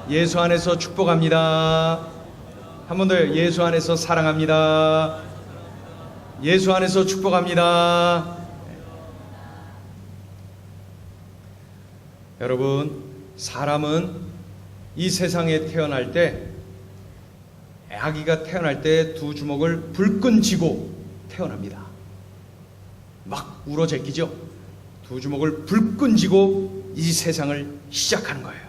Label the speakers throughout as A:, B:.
A: 예수 안에서 축복합니다. 한 번 더요. 예수 안에서 사랑합니다. 예수 안에서 축복합니다. 여러분, 사람은 이 세상에 태어날 때, 아기가 태어날 때 두 주먹을 불끈 쥐고 태어납니다. 막 울어 제끼죠. 두 주먹을 불끈 쥐고 이 세상을 시작하는 거예요.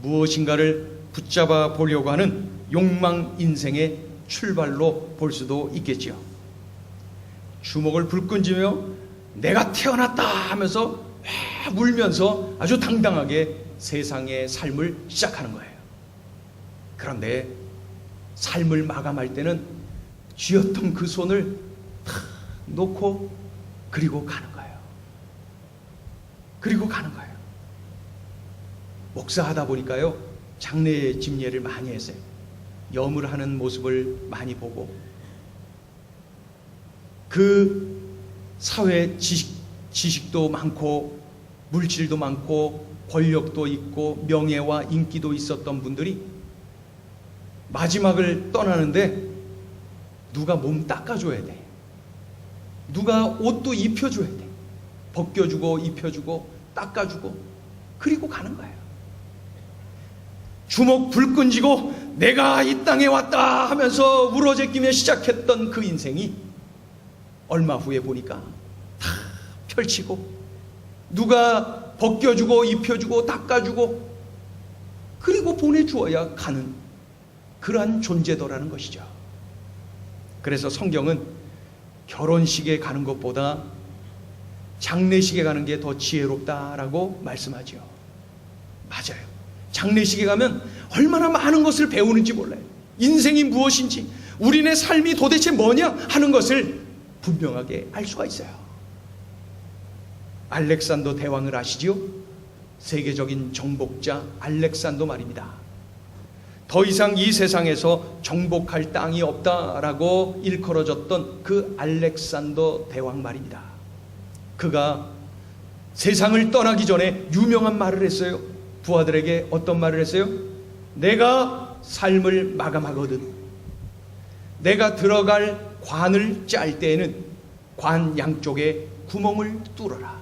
A: 무엇인가를 붙잡아 보려고 하는 욕망 인생의 출발로 볼 수도 있겠지요. 주먹을 불끈 쥐며 내가 태어났다 하면서 울면서 아주 당당하게 세상의 삶을 시작하는 거예요. 그런데 삶을 마감할 때는 쥐었던 그 손을 탁 놓고 그리고 가는 거예요. 그리고 가는 거예요. 목사하다 보니까요, 장례 집례를 많이 했어요. 염을 하는 모습을 많이 보고, 그 사회 지식도 많고 물질도 많고 권력도 있고 명예와 인기도 있었던 분들이 마지막을 떠나는데 누가 몸 닦아줘야 돼. 누가 옷도 입혀줘야 돼. 벗겨주고 입혀주고 닦아주고 그리고 가는 거예요. 주먹 불끈 쥐고 내가 이 땅에 왔다 하면서 울어제끼며 시작했던 그 인생이 얼마 후에 보니까 다 펼치고 누가 벗겨주고 입혀주고 닦아주고 그리고 보내주어야 가는 그러한 존재더라는 것이죠. 그래서 성경은 결혼식에 가는 것보다 장례식에 가는 게 더 지혜롭다라고 말씀하죠. 맞아요. 장례식에 가면 얼마나 많은 것을 배우는지 몰라요. 인생이 무엇인지, 우리네 삶이 도대체 뭐냐 하는 것을 분명하게 알 수가 있어요. 알렉산더 대왕을 아시지요? 세계적인 정복자 알렉산더 말입니다. 더 이상 이 세상에서 정복할 땅이 없다라고 일컬어졌던 그 알렉산더 대왕 말입니다. 그가 세상을 떠나기 전에 유명한 말을 했어요. 부하들에게 어떤 말을 했어요? 내가 삶을 마감하거든 내가 들어갈 관을 짤 때에는 관 양쪽에 구멍을 뚫어라.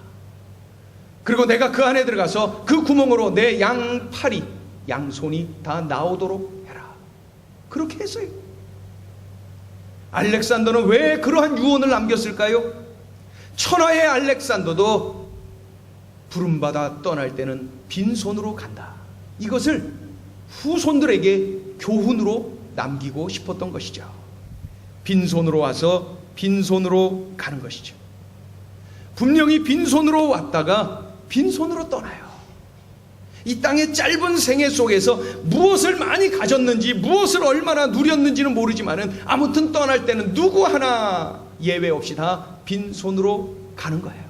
A: 그리고 내가 그 안에 들어가서 그 구멍으로 내 양팔이 양손이 다 나오도록 해라. 그렇게 했어요. 알렉산더는 왜 그러한 유언을 남겼을까요? 천하의 알렉산더도 부름받아 떠날 때는 빈손으로 간다. 이것을 후손들에게 교훈으로 남기고 싶었던 것이죠. 빈손으로 와서 빈손으로 가는 것이죠. 분명히 빈손으로 왔다가 빈손으로 떠나요. 이 땅의 짧은 생애 속에서 무엇을 많이 가졌는지 무엇을 얼마나 누렸는지는 모르지만은 아무튼 떠날 때는 누구 하나 예외 없이 다 빈손으로 가는 거예요.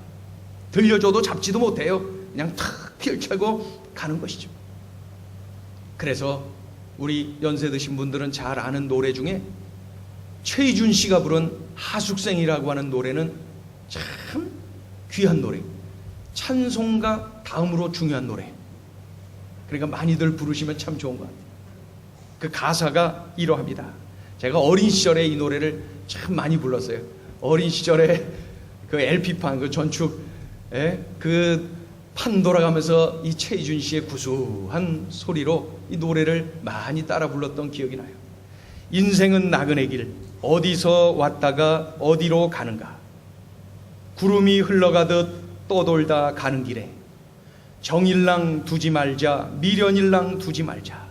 A: 들려줘도 잡지도 못해요. 그냥 탁 펼쳐고 가는 것이죠. 그래서 우리 연세 드신 분들은 잘 아는 노래 중에 최희준 씨가 부른 하숙생이라고 하는 노래는 참 귀한 노래, 찬송가 다음으로 중요한 노래. 그러니까 많이들 부르시면 참 좋은 것 같아요. 그 가사가 이러합니다. 제가 어린 시절에 이 노래를 참 많이 불렀어요. 어린 시절에 그 LP판, 그 전축, 그 판 돌아가면서 이 최희준 씨의 구수한 소리로 이 노래를 많이 따라 불렀던 기억이 나요. 인생은 나그네 길, 어디서 왔다가 어디로 가는가. 구름이 흘러가듯 떠돌다 가는 길에 정일랑 두지 말자, 미련일랑 두지 말자.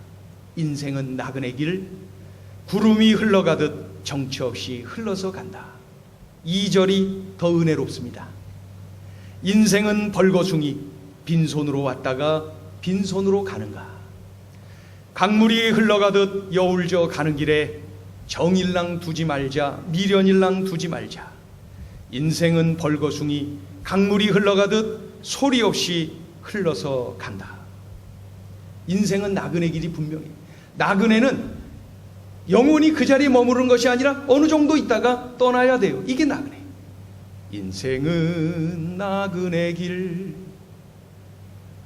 A: 인생은 나그네 길, 구름이 흘러가듯 정처 없이 흘러서 간다. 2절이 더 은혜롭습니다. 인생은 벌거숭이, 빈손으로 왔다가 빈손으로 가는가. 강물이 흘러가듯 여울져 가는 길에 정일랑 두지 말자, 미련일랑 두지 말자. 인생은 벌거숭이, 강물이 흘러가듯 소리 없이 흘러서 간다. 인생은 나그네 길이 분명히, 나그네는 영원히 그 자리에 머무르는 것이 아니라 어느 정도 있다가 떠나야 돼요. 이게 나그네. 인생은 나그네 길,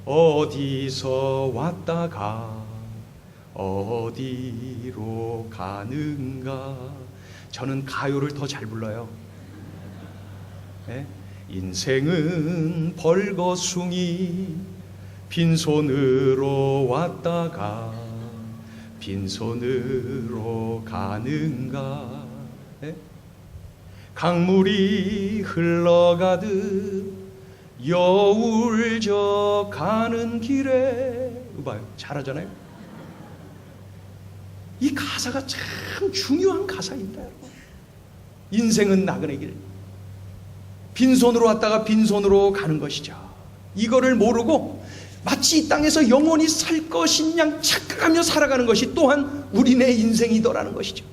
A: 어디서 왔다가 어디로 가는가. 저는 가요를 더 잘 불러요. 네? 인생은 벌거숭이 빈손으로 왔다가 빈손으로 가는가. 네? 강물이 흘러가듯 여울져 가는 길에. 봐요, 잘하잖아요. 이 가사가 참 중요한 가사입니다, 여러분. 인생은 나그네 길, 빈손으로 왔다가 빈손으로 가는 것이죠. 이거를 모르고 마치 이 땅에서 영원히 살 것인 양 착각하며 살아가는 것이 또한 우리네 인생이더라는 것이죠.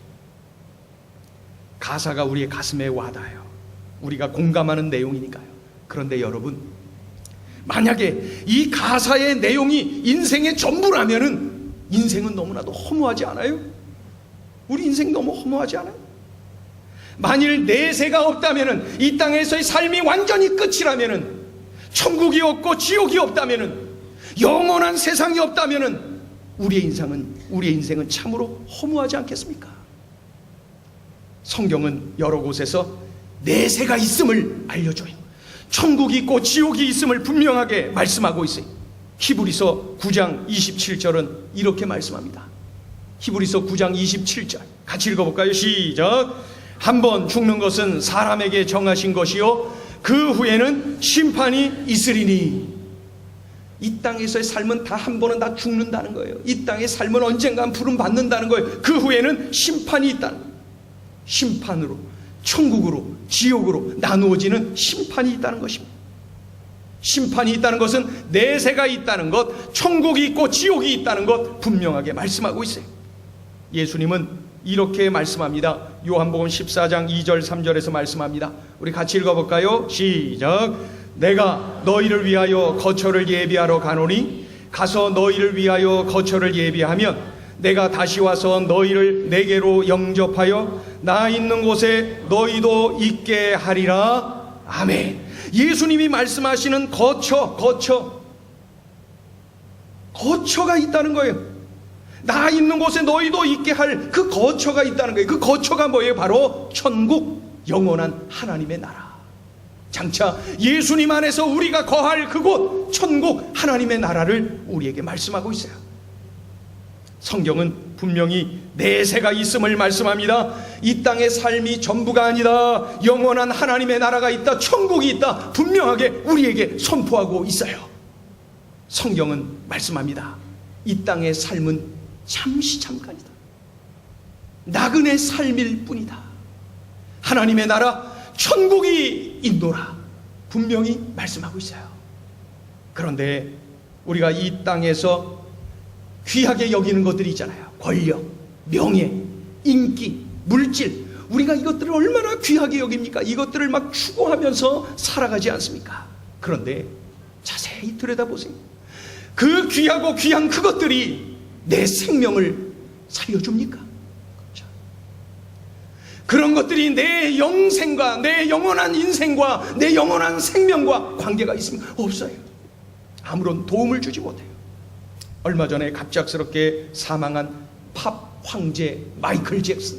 A: 가사가 우리의 가슴에 와닿아요. 우리가 공감하는 내용이니까요. 그런데 여러분, 만약에 이 가사의 내용이 인생의 전부라면은 인생은 너무나도 허무하지 않아요? 우리 인생 너무 허무하지 않아요? 만일 내세가 없다면은, 이 땅에서의 삶이 완전히 끝이라면은, 천국이 없고 지옥이 없다면은, 영원한 세상이 없다면은 우리의 인생은 참으로 허무하지 않겠습니까? 성경은 여러 곳에서 내세가 있음을 알려줘요. 천국이 있고 지옥이 있음을 분명하게 말씀하고 있어요. 히브리서 9장 27절은 이렇게 말씀합니다. 히브리서 9장 27절 같이 읽어볼까요? 시작. 한번 죽는 것은 사람에게 정하신 것이요 그 후에는 심판이 있으리니. 이 땅에서의 삶은 다 한 번은 다 죽는다는 거예요. 이 땅의 삶은 언젠간 부름 받는다는 거예요. 그 후에는 심판이 있다는 거예요. 심판으로, 천국으로, 지옥으로 나누어지는 심판이 있다는 것입니다. 심판이 있다는 것은 내세가 있다는 것, 천국이 있고 지옥이 있다는 것 분명하게 말씀하고 있어요. 예수님은 이렇게 말씀합니다. 요한복음 14장 2절 3절에서 말씀합니다. 우리 같이 읽어볼까요? 시작. 내가 너희를 위하여 거처를 예비하러 가노니 가서 너희를 위하여 거처를 예비하면 내가 다시 와서 너희를 내게로 영접하여 나 있는 곳에 너희도 있게 하리라. 아멘. 예수님이 말씀하시는 거처가 있다는 거예요. 나 있는 곳에 너희도 있게 할 그 거처가 있다는 거예요. 그 거처가 뭐예요? 바로 천국, 영원한 하나님의 나라. 장차 예수님 안에서 우리가 거할 그곳 천국 하나님의 나라를 우리에게 말씀하고 있어요. 성경은 분명히 내세가 있음을 말씀합니다. 이 땅의 삶이 전부가 아니다. 영원한 하나님의 나라가 있다. 천국이 있다. 분명하게 우리에게 선포하고 있어요. 성경은 말씀합니다. 이 땅의 삶은 잠시 잠깐이다. 나그네 삶일 뿐이다. 하나님의 나라 천국이 있노라. 분명히 말씀하고 있어요. 그런데 우리가 이 땅에서 귀하게 여기는 것들이 있잖아요. 권력, 명예, 인기, 물질. 우리가 이것들을 얼마나 귀하게 여깁니까? 이것들을 막 추구하면서 살아가지 않습니까? 그런데 자세히 들여다보세요. 그 귀하고 귀한 그것들이 내 생명을 살려줍니까? 그런 것들이 내 영생과 내 영원한 인생과 내 영원한 생명과 관계가 있습니까? 없어요. 아무런 도움을 주지 못해요. 얼마 전에 갑작스럽게 사망한 팝 황제 마이클 잭슨,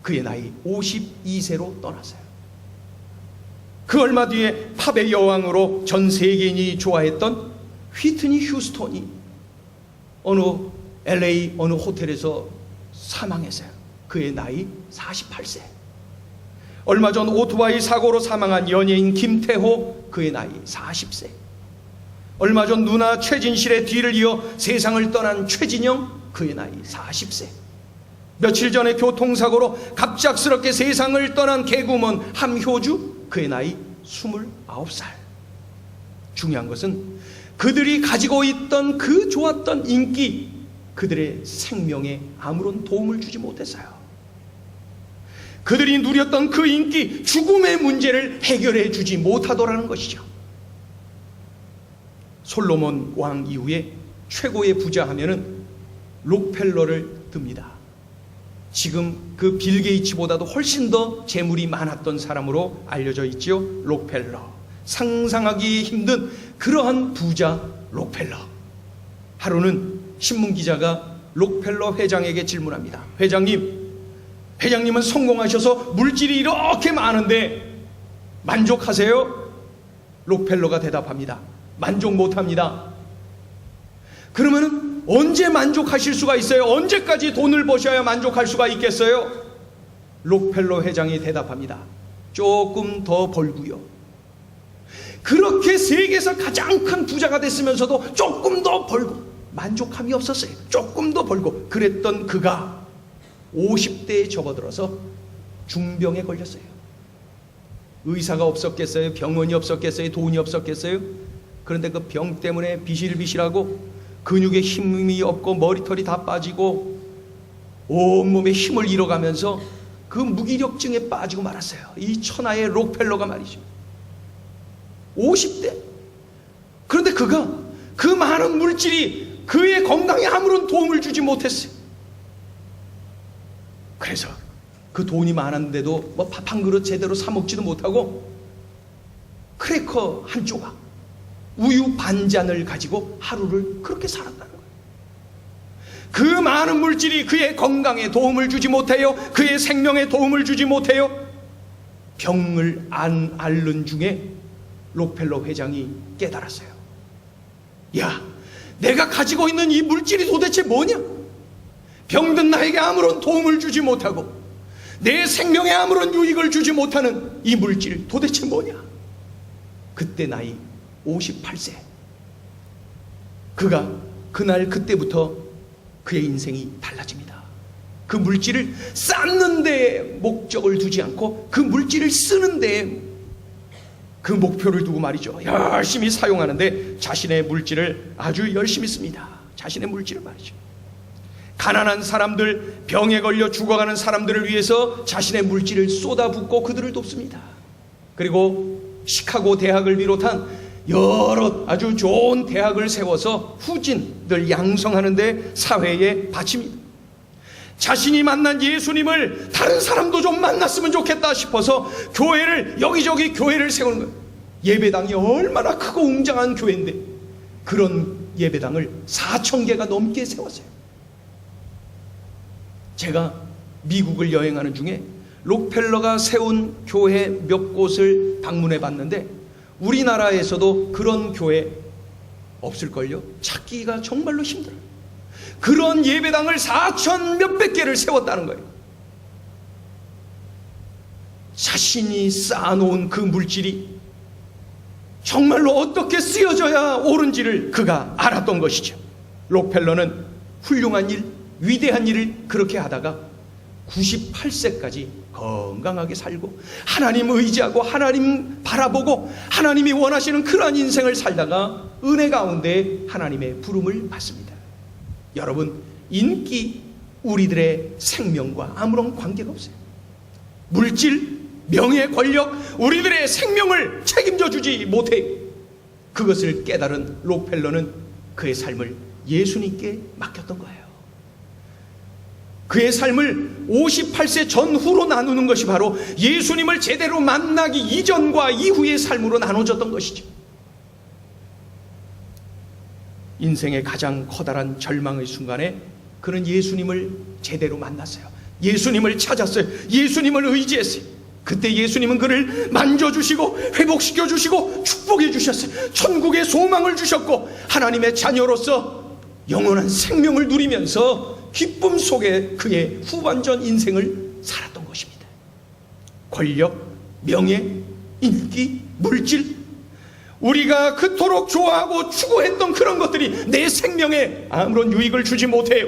A: 그의 나이 52세로 떠났어요. 그 얼마 뒤에 팝의 여왕으로 전 세계인이 좋아했던 휘트니 휴스턴이 어느 LA 어느 호텔에서 사망했어요. 그의 나이 48세. 얼마 전 오토바이 사고로 사망한 연예인 김태호, 그의 나이 40세. 얼마 전 누나 최진실의 뒤를 이어 세상을 떠난 최진영, 그의 나이 40세. 며칠 전에 교통사고로 갑작스럽게 세상을 떠난 개그우먼 함효주, 그의 나이 29살. 중요한 것은 그들이 가지고 있던 그 좋았던 인기, 그들의 생명에 아무런 도움을 주지 못했어요. 그들이 누렸던 그 인기, 죽음의 문제를 해결해 주지 못하더라는 것이죠. 솔로몬 왕 이후에 최고의 부자 하면은 록펠러를 듭니다. 지금 그 빌 게이츠보다도 훨씬 더 재물이 많았던 사람으로 알려져 있지요. 록펠러. 상상하기 힘든 그러한 부자 록펠러. 하루는 신문기자가 록펠러 회장에게 질문합니다. 회장님은 성공하셔서 물질이 이렇게 많은데 만족하세요? 록펠러가 대답합니다. 만족 못합니다. 그러면 언제 만족하실 수가 있어요? 언제까지 돈을 버셔야 만족할 수가 있겠어요? 록펠러 회장이 대답합니다. 조금 더 벌고요. 그렇게 세계에서 가장 큰 부자가 됐으면서도 조금 더 벌고 만족함이 없었어요. 조금 더 벌고 그랬던 그가 50대에 접어들어서 중병에 걸렸어요. 의사가 없었겠어요? 병원이 없었겠어요? 돈이 없었겠어요? 그런데 그 병 때문에 비실비실하고 근육에 힘이 없고 머리털이 다 빠지고 온몸에 힘을 잃어가면서 그 무기력증에 빠지고 말았어요. 이 천하의 록펠러가 말이죠. 50대. 그런데 그가 그 많은 물질이 그의 건강에 아무런 도움을 주지 못했어요. 그래서 그 돈이 많았는데도 뭐 밥 한 그릇 제대로 사 먹지도 못하고 크래커 한 조각, 우유 반 잔을 가지고 하루를 그렇게 살았다는 거예요. 그 많은 물질이 그의 건강에 도움을 주지 못해요. 그의 생명에 도움을 주지 못해요. 병을 안 앓는 중에 록펠러 회장이 깨달았어요. 야, 내가 가지고 있는 이 물질이 도대체 뭐냐? 병든 나에게 아무런 도움을 주지 못하고 내 생명에 아무런 유익을 주지 못하는 이 물질 도대체 뭐냐? 그때 나이 58세. 그가 그날 그때부터 그의 인생이 달라집니다. 그 물질을 쌓는 데에 목적을 두지 않고 그 물질을 쓰는 데에 그 목표를 두고 말이죠. 열심히 사용하는데 자신의 물질을 아주 열심히 씁니다. 자신의 물질을 말이죠. 가난한 사람들, 병에 걸려 죽어가는 사람들을 위해서 자신의 물질을 쏟아붓고 그들을 돕습니다. 그리고 시카고 대학을 비롯한 여러 아주 좋은 대학을 세워서 후진들 양성하는 데 사회에 바칩니다. 자신이 만난 예수님을 다른 사람도 좀 만났으면 좋겠다 싶어서 교회를 여기저기 교회를 세우는 거예요. 예배당이 얼마나 크고 웅장한 교회인데 그런 예배당을 4,000개가 넘게 세웠어요. 제가 미국을 여행하는 중에 록펠러가 세운 교회 몇 곳을 방문해 봤는데 우리나라에서도 그런 교회 없을걸요? 찾기가 정말로 힘들어요. 그런 예배당을 4,000 몇백 개를 세웠다는 거예요. 자신이 쌓아놓은 그 물질이 정말로 어떻게 쓰여져야 옳은지를 그가 알았던 것이죠. 록펠러는 훌륭한 일, 위대한 일을 그렇게 하다가 98세까지 건강하게 살고 하나님 의지하고 하나님 바라보고 하나님이 원하시는 그러한 인생을 살다가 은혜 가운데 하나님의 부름을 받습니다. 여러분, 인기 우리들의 생명과 아무런 관계가 없어요. 물질, 명예, 권력 우리들의 생명을 책임져 주지 못해요. 그것을 깨달은 록펠러는 그의 삶을 예수님께 맡겼던 거예요. 그의 삶을 58세 전후로 나누는 것이 바로 예수님을 제대로 만나기 이전과 이후의 삶으로 나눠졌던 것이죠. 인생의 가장 커다란 절망의 순간에 그는 예수님을 제대로 만났어요. 예수님을 찾았어요. 예수님을 의지했어요. 그때 예수님은 그를 만져주시고 회복시켜주시고 축복해 주셨어요. 천국의 소망을 주셨고 하나님의 자녀로서 영원한 생명을 누리면서 기쁨 속에 그의 후반전 인생을 살았던 것입니다. 권력, 명예, 인기, 물질, 우리가 그토록 좋아하고 추구했던 그런 것들이 내 생명에 아무런 유익을 주지 못해요.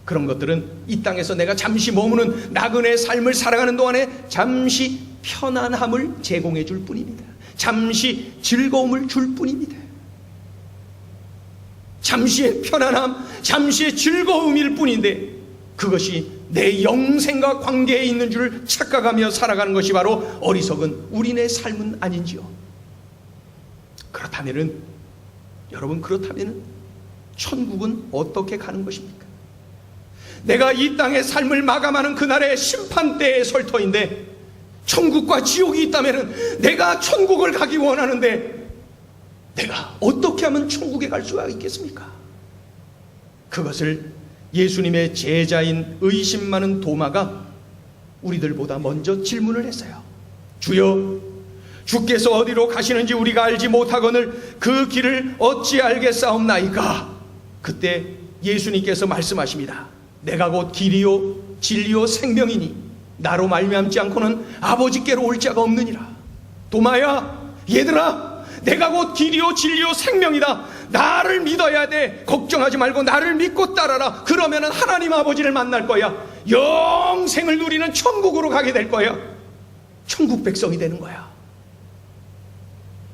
A: 그런 것들은 이 땅에서 내가 잠시 머무는 나그네 삶을 살아가는 동안에 잠시 편안함을 제공해 줄 뿐입니다. 잠시 즐거움을 줄 뿐입니다. 잠시의 편안함, 잠시의 즐거움일 뿐인데 그것이 내 영생과 관계에 있는 줄 착각하며 살아가는 것이 바로 어리석은 우리네 삶은 아닌지요. 그렇다면은 여러분, 그렇다면은 천국은 어떻게 가는 것입니까? 내가 이 땅의 삶을 마감하는 그날의 심판대에 설 터인데 천국과 지옥이 있다면은 내가 천국을 가기 원하는데 내가 어떻게 하면 천국에 갈 수가 있겠습니까? 그것을 예수님의 제자인 의심 많은 도마가 우리들보다 먼저 질문을 했어요. 주여, 주께서 어디로 가시는지 우리가 알지 못하거늘 그 길을 어찌 알겠사옵나이까? 그때 예수님께서 말씀하십니다. 내가 곧 길이요 진리요 생명이니 나로 말미암지 않고는 아버지께로 올 자가 없느니라. 도마야, 얘들아, 내가 곧 길이요 진리요 생명이다. 나를 믿어야 돼. 걱정하지 말고 나를 믿고 따라라. 그러면은 하나님 아버지를 만날 거야. 영생을 누리는 천국으로 가게 될 거야. 천국 백성이 되는 거야.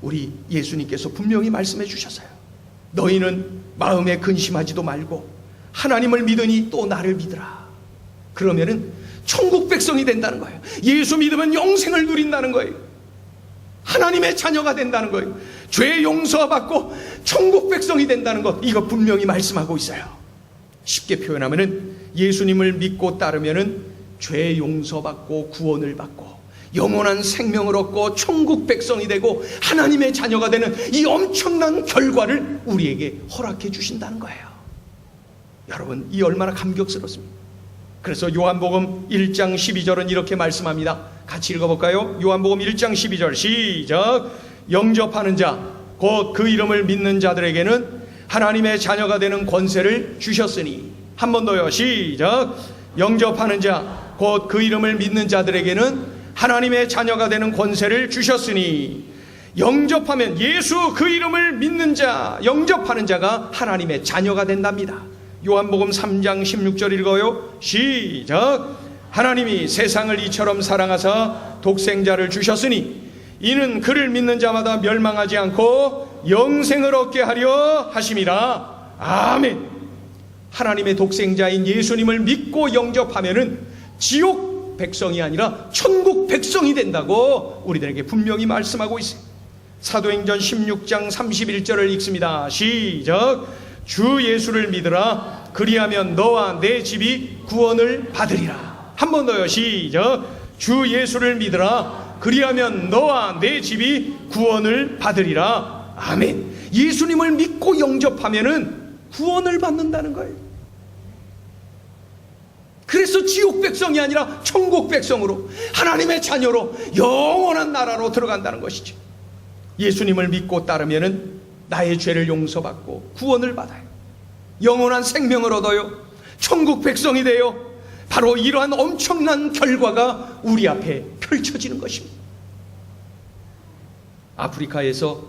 A: 우리 예수님께서 분명히 말씀해 주셨어요. 너희는 마음에 근심하지도 말고 하나님을 믿으니 또 나를 믿으라. 그러면은 천국 백성이 된다는 거예요. 예수 믿으면 영생을 누린다는 거예요. 하나님의 자녀가 된다는 거예요. 죄 용서받고 천국 백성이 된다는 것, 이거 분명히 말씀하고 있어요. 쉽게 표현하면은 예수님을 믿고 따르면은 죄 용서받고 구원을 받고 영원한 생명을 얻고 천국 백성이 되고 하나님의 자녀가 되는 이 엄청난 결과를 우리에게 허락해 주신다는 거예요. 여러분, 이 얼마나 감격스럽습니까? 그래서 요한복음 1장 12절은 이렇게 말씀합니다. 같이 읽어볼까요? 요한복음 1장 12절 시작. 영접하는 자 곧 그 이름을 믿는 자들에게는 하나님의 자녀가 되는 권세를 주셨으니. 한 번 더요. 시작. 영접하는 자 곧 그 이름을 믿는 자들에게는 하나님의 자녀가 되는 권세를 주셨으니. 영접하면 예수 그 이름을 믿는 자, 영접하는 자가 하나님의 자녀가 된답니다. 요한복음 3장 16절 읽어요. 시작. 하나님이 세상을 이처럼 사랑하사 독생자를 주셨으니 이는 그를 믿는 자마다 멸망하지 않고 영생을 얻게 하려 하심이라. 아멘. 하나님의 독생자인 예수님을 믿고 영접하면은 지옥 백성이 아니라 천국 백성이 된다고 우리들에게 분명히 말씀하고 있어요. 사도행전 16장 31절을 읽습니다. 시작. 주 예수를 믿으라. 그리하면 너와 내 집이 구원을 받으리라. 한 번 더요. 시작. 주 예수를 믿으라. 그리하면 너와 내 집이 구원을 받으리라. 아멘. 예수님을 믿고 영접하면은 구원을 받는다는 거예요. 그래서 지옥 백성이 아니라 천국 백성으로, 하나님의 자녀로, 영원한 나라로 들어간다는 것이죠. 예수님을 믿고 따르면은 나의 죄를 용서받고 구원을 받아요. 영원한 생명을 얻어요. 천국 백성이 되어 바로 이러한 엄청난 결과가 우리 앞에 펼쳐지는 것입니다. 아프리카에서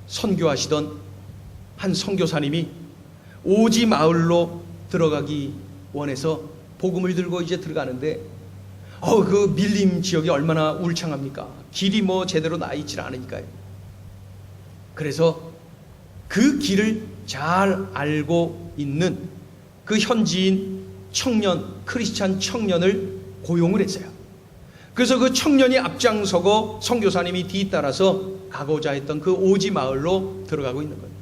A: 선교하시던 한 선교사님이 오지 마을로 들어가기 원해서 복음을 들고 이제 들어가는데 그 밀림 지역이 얼마나 울창합니까? 길이 뭐 제대로 나 있질 않으니까요. 그래서 그 길을 잘 알고 있는 그 현지인 청년, 크리스찬 청년을 고용을 했어요. 그래서 그 청년이 앞장서고 선교사님이 뒤따라서 가고자 했던 그 오지 마을로 들어가고 있는 거예요.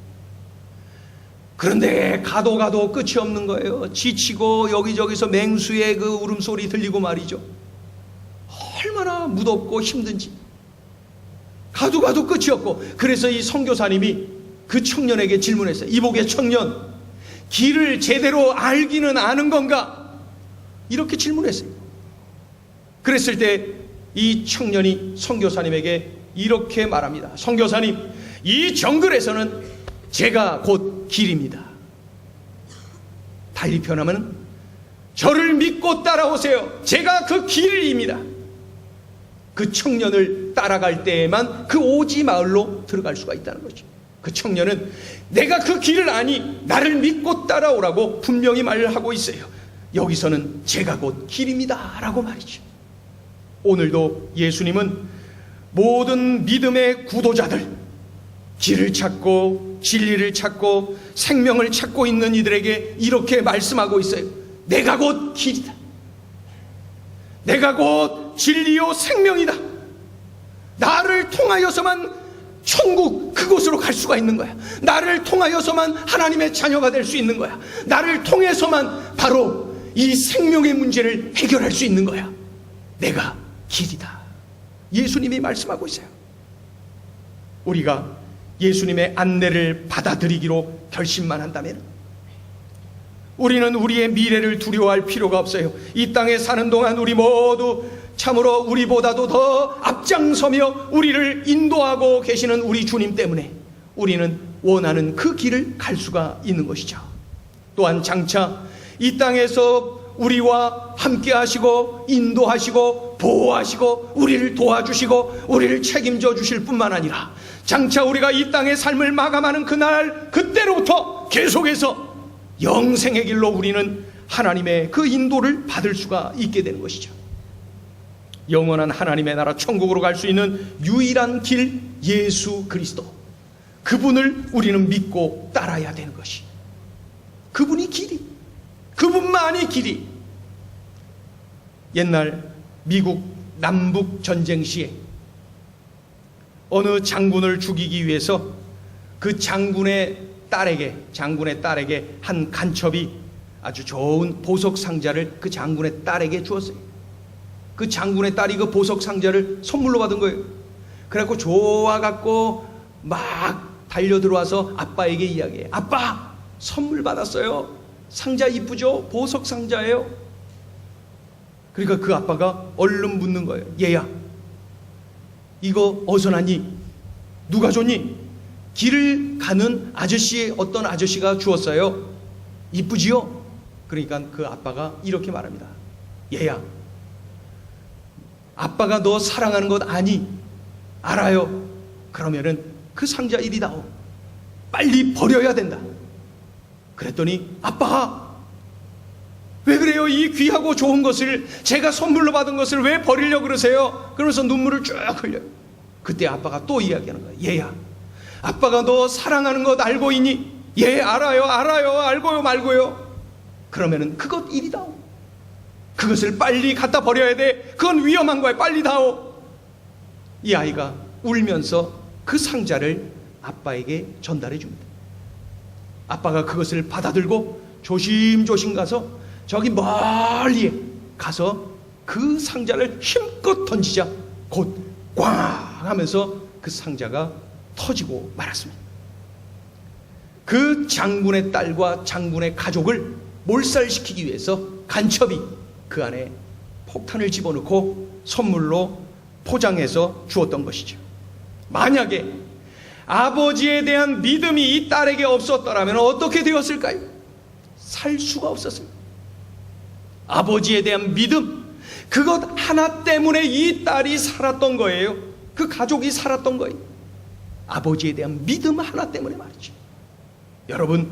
A: 그런데 가도 끝이 없는 거예요. 지치고 여기저기서 맹수의 그 울음소리 들리고 말이죠. 얼마나 무덥고 힘든지. 가도 끝이 없고. 그래서 이 선교사님이 그 청년에게 질문했어요. 이복의 청년, 길을 제대로 알기는 아는 건가? 이렇게 질문했어요. 그랬을 때 이 청년이 선교사님에게 이렇게 말합니다. 선교사님, 이 정글에서는 제가 곧 길입니다. 달리 표현하면 저를 믿고 따라오세요. 제가 그 길입니다. 그 청년을 따라갈 때에만 그 오지 마을로 들어갈 수가 있다는 거죠. 그 청년은 내가 그 길을 아니 나를 믿고 따라오라고 분명히 말을 하고 있어요. 여기서는 제가 곧 길입니다 라고 말이죠. 오늘도 예수님은 모든 믿음의 구도자들, 길을 찾고 진리를 찾고 생명을 찾고 있는 이들에게 이렇게 말씀하고 있어요. 내가 곧 길이다. 내가 곧 진리요 생명이다. 나를 통하여서만 천국 그곳으로 갈 수가 있는 거야. 나를 통하여서만 하나님의 자녀가 될 수 있는 거야. 나를 통해서만 바로 이 생명의 문제를 해결할 수 있는 거야. 내가 길이다. 예수님이 말씀하고 있어요. 우리가 예수님의 안내를 받아들이기로 결심만 한다면 우리는 우리의 미래를 두려워할 필요가 없어요. 이 땅에 사는 동안 우리 모두 참으로 우리보다도 더 앞장서며 우리를 인도하고 계시는 우리 주님 때문에 우리는 원하는 그 길을 갈 수가 있는 것이죠. 또한 장차 이 땅에서 우리와 함께 하시고 인도하시고 보호하시고 우리를 도와주시고 우리를 책임져 주실 뿐만 아니라 장차 우리가 이 땅의 삶을 마감하는 그날 그때로부터 계속해서 영생의 길로 우리는 하나님의 그 인도를 받을 수가 있게 되는 것이죠. 영원한 하나님의 나라 천국으로 갈 수 있는 유일한 길 예수 그리스도, 그분을 우리는 믿고 따라야 되는 것이, 그분이 길이, 그분만이 길이. 옛날 미국 남북 전쟁 시에 어느 장군을 죽이기 위해서 그 장군의 딸에게 한 간첩이 아주 좋은 보석 상자를 그 장군의 딸에게 주었어요. 그 장군의 딸이 그 보석 상자를 선물로 받은 거예요. 그래갖고 좋아갖고 막 달려 들어와서 아빠에게 이야기해. 아빠, 선물 받았어요. 상자 이쁘죠? 보석 상자예요. 그러니까 그 아빠가 얼른 묻는 거예요. 얘야, 이거 어디서 났니? 누가 줬니? 길을 가는 어떤 아저씨가 주었어요. 이쁘지요? 그러니까 그 아빠가 이렇게 말합니다. 얘야, 아빠가 너 사랑하는 것 아니? 알아요. 그러면은 그 상자 이리 다오. 빨리 버려야 된다. 그랬더니 아빠가 왜 그래요? 이 귀하고 좋은 것을, 제가 선물로 받은 것을 왜 버리려고 그러세요? 그러면서 눈물을 쭉 흘려요. 그때 아빠가 또 이야기하는 거예요. 얘야, 아빠가 너 사랑하는 것 알고 있니? 예, 알아요. 알고요 말고요. 그러면은 그것 이리 다오. 그것을 빨리 갖다 버려야 돼. 그건 위험한 거야. 빨리 다오. 이 아이가 울면서 그 상자를 아빠에게 전달해 줍니다. 아빠가 그것을 받아들고 조심조심 가서 저기 멀리에 가서 그 상자를 힘껏 던지자 곧 꽝 하면서 그 상자가 터지고 말았습니다. 그 장군의 딸과 장군의 가족을 몰살시키기 위해서 간첩이 그 안에 폭탄을 집어넣고 선물로 포장해서 주었던 것이죠. 만약에 아버지에 대한 믿음이 이 딸에게 없었더라면 어떻게 되었을까요? 살 수가 없었습니다. 아버지에 대한 믿음, 그것 하나 때문에 이 딸이 살았던 거예요. 그 가족이 살았던 거예요. 아버지에 대한 믿음 하나 때문에 말이죠. 여러분,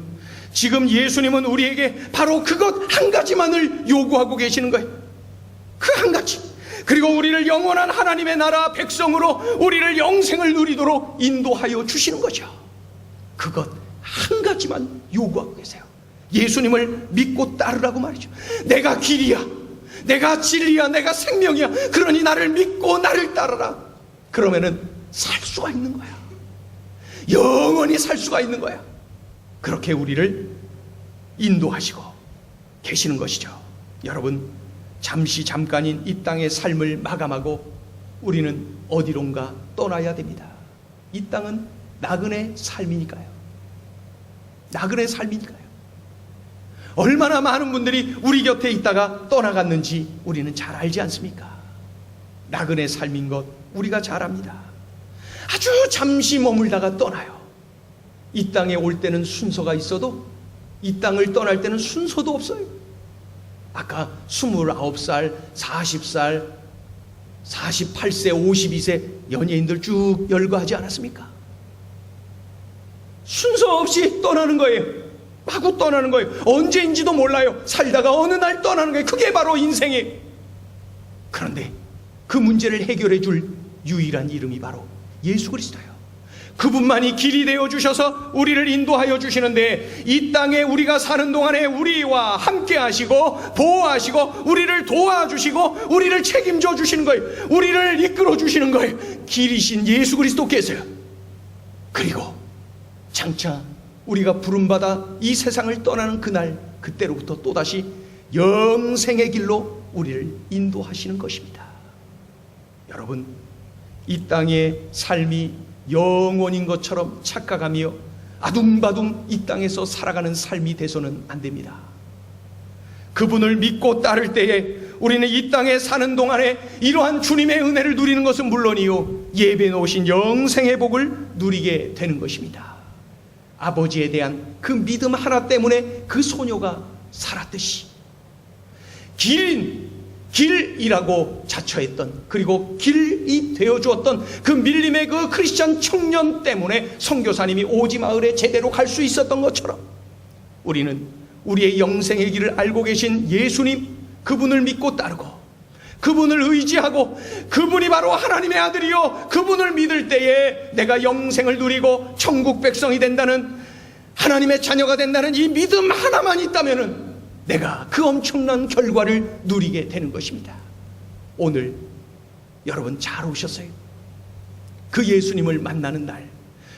A: 지금 예수님은 우리에게 바로 그것 한 가지만을 요구하고 계시는 거예요. 그 한 가지. 그리고 우리를 영원한 하나님의 나라 백성으로 우리를 영생을 누리도록 인도하여 주시는 거죠. 그것 한 가지만 요구하고 계세요. 예수님을 믿고 따르라고 말이죠. 내가 길이야, 내가 진리야, 내가 생명이야. 그러니 나를 믿고 나를 따르라. 그러면은 살 수가 있는 거야. 영원히 살 수가 있는 거야. 그렇게 우리를 인도하시고 계시는 것이죠. 여러분, 잠깐인 이 땅의 삶을 마감하고 우리는 어디론가 떠나야 됩니다. 이 땅은 나그네 삶이니까요. 나그네 삶이니까요. 얼마나 많은 분들이 우리 곁에 있다가 떠나갔는지 우리는 잘 알지 않습니까? 나그네 삶인 것 우리가 잘 압니다. 아주 잠시 머물다가 떠나요. 이 땅에 올 때는 순서가 있어도 이 땅을 떠날 때는 순서도 없어요. 아까 29살, 40살, 48세, 52세 연예인들 쭉 열거하지 않았습니까? 순서 없이 떠나는 거예요. 마구 떠나는 거예요. 언제인지도 몰라요. 살다가 어느 날 떠나는 거예요. 그게 바로 인생이에요. 그런데 그 문제를 해결해 줄 유일한 이름이 바로 예수 그리스도예요. 그분만이 길이 되어 주셔서 우리를 인도하여 주시는데, 이 땅에 우리가 사는 동안에 우리와 함께 하시고 보호하시고 우리를 도와주시고 우리를 책임져 주시는 거예요. 우리를 이끌어 주시는 거예요. 길이신 예수 그리스도께서요. 그리고 장차 우리가 부름받아 이 세상을 떠나는 그날, 그때로부터 또다시 영생의 길로 우리를 인도하시는 것입니다. 여러분, 이 땅의 삶이 영원인 것처럼 착각하며 아둥바둥 이 땅에서 살아가는 삶이 돼서는 안 됩니다. 그분을 믿고 따를 때에 우리는 이 땅에 사는 동안에 이러한 주님의 은혜를 누리는 것은 물론이요, 예배 놓으신 영생의 복을 누리게 되는 것입니다. 아버지에 대한 그 믿음 하나 때문에 그 소녀가 살았듯이 길이라고 자처했던, 그리고 길이 되어주었던 그 밀림의 그 크리스찬 청년 때문에 선교사님이 오지 마을에 제대로 갈 수 있었던 것처럼, 우리는 우리의 영생의 길을 알고 계신 예수님, 그분을 믿고 따르고 그분을 의지하고 그분이 바로 하나님의 아들이요, 그분을 믿을 때에 내가 영생을 누리고 천국 백성이 된다는, 하나님의 자녀가 된다는 이 믿음 하나만 있다면은 내가 그 엄청난 결과를 누리게 되는 것입니다. 오늘 여러분 잘 오셨어요. 그 예수님을 만나는 날,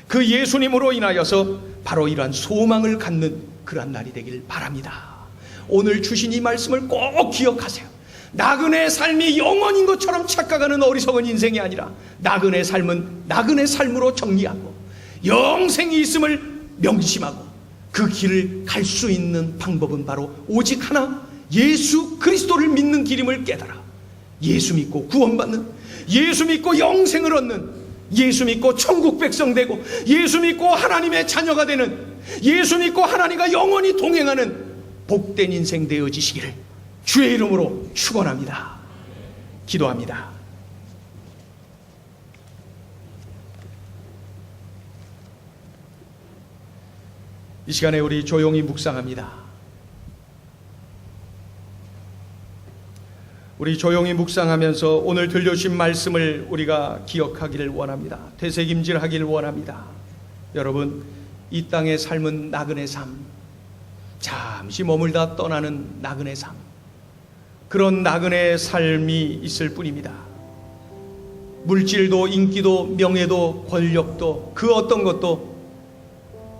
A: 그 예수님으로 인하여서 바로 이러한 소망을 갖는 그러한 날이 되길 바랍니다. 오늘 주신 이 말씀을 꼭 기억하세요. 나그네의 삶이 영원인 것처럼 착각하는 어리석은 인생이 아니라, 나그네의 삶은 나그네의 삶으로 정리하고 영생이 있음을 명심하고 그 길을 갈 수 있는 방법은 바로 오직 하나, 예수 그리스도를 믿는 길임을 깨달아 예수 믿고 구원받는, 예수 믿고 영생을 얻는, 예수 믿고 천국 백성 되고, 예수 믿고 하나님의 자녀가 되는, 예수 믿고 하나님과 영원히 동행하는 복된 인생 되어지시기를 주의 이름으로 축원합니다. 기도합니다. 이 시간에 우리 조용히 묵상합니다. 우리 조용히 묵상하면서 오늘 들려주신 말씀을 우리가 기억하기를 원합니다. 되새김질하기를 원합니다. 여러분, 이 땅의 삶은 나그네 삶, 잠시 머물다 떠나는 나그네 삶, 그런 나그네 삶이 있을 뿐입니다. 물질도 인기도 명예도 권력도 그 어떤 것도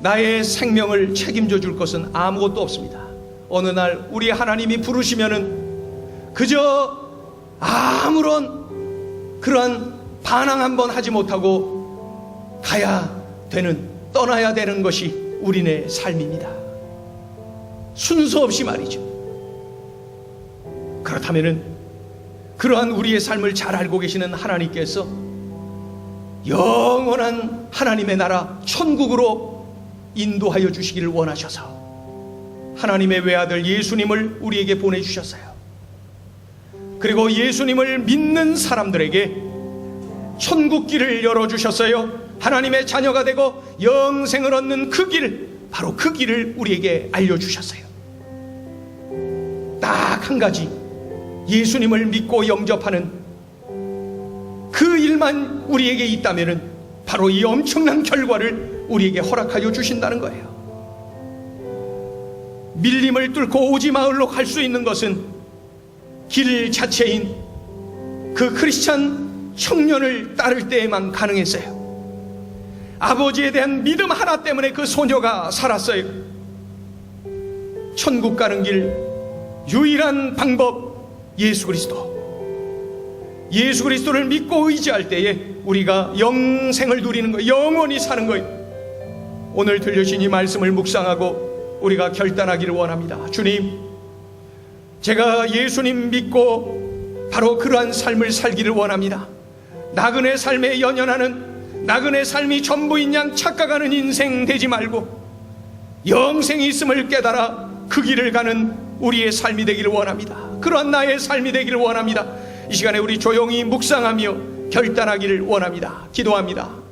A: 나의 생명을 책임져 줄 것은 아무것도 없습니다. 어느 날 우리 하나님이 부르시면은 그저 아무런 그러한 반항 한번 하지 못하고 가야 되는, 떠나야 되는 것이 우리네 삶입니다. 순서 없이 말이죠. 그렇다면은 그러한 우리의 삶을 잘 알고 계시는 하나님께서 영원한 하나님의 나라 천국으로 인도하여 주시기를 원하셔서 하나님의 외아들 예수님을 우리에게 보내주셨어요. 그리고 예수님을 믿는 사람들에게 천국 길을 열어주셨어요. 하나님의 자녀가 되고 영생을 얻는 그 길, 바로 그 길을 우리에게 알려주셨어요. 딱 한 가지, 예수님을 믿고 영접하는 그 일만 우리에게 있다면은 바로 이 엄청난 결과를 우리에게 허락하여 주신다는 거예요. 밀림을 뚫고 오지 마을로 갈 수 있는 것은 길 자체인 그 크리스찬 청년을 따를 때에만 가능했어요. 아버지에 대한 믿음 하나 때문에 그 소녀가 살았어요. 천국 가는 길 유일한 방법, 예수 그리스도. 예수 그리스도를 믿고 의지할 때에 우리가 영생을 누리는 거예요. 영원히 사는 거예요. 오늘 들려주신 이 말씀을 묵상하고 우리가 결단하기를 원합니다. 주님, 제가 예수님 믿고 바로 그러한 삶을 살기를 원합니다. 나그네 삶에 연연하는, 나그네 삶이 전부인 양 착각하는 인생 되지 말고 영생이 있음을 깨달아 그 길을 가는 우리의 삶이 되기를 원합니다. 그러한 나의 삶이 되기를 원합니다. 이 시간에 우리 조용히 묵상하며 결단하기를 원합니다. 기도합니다.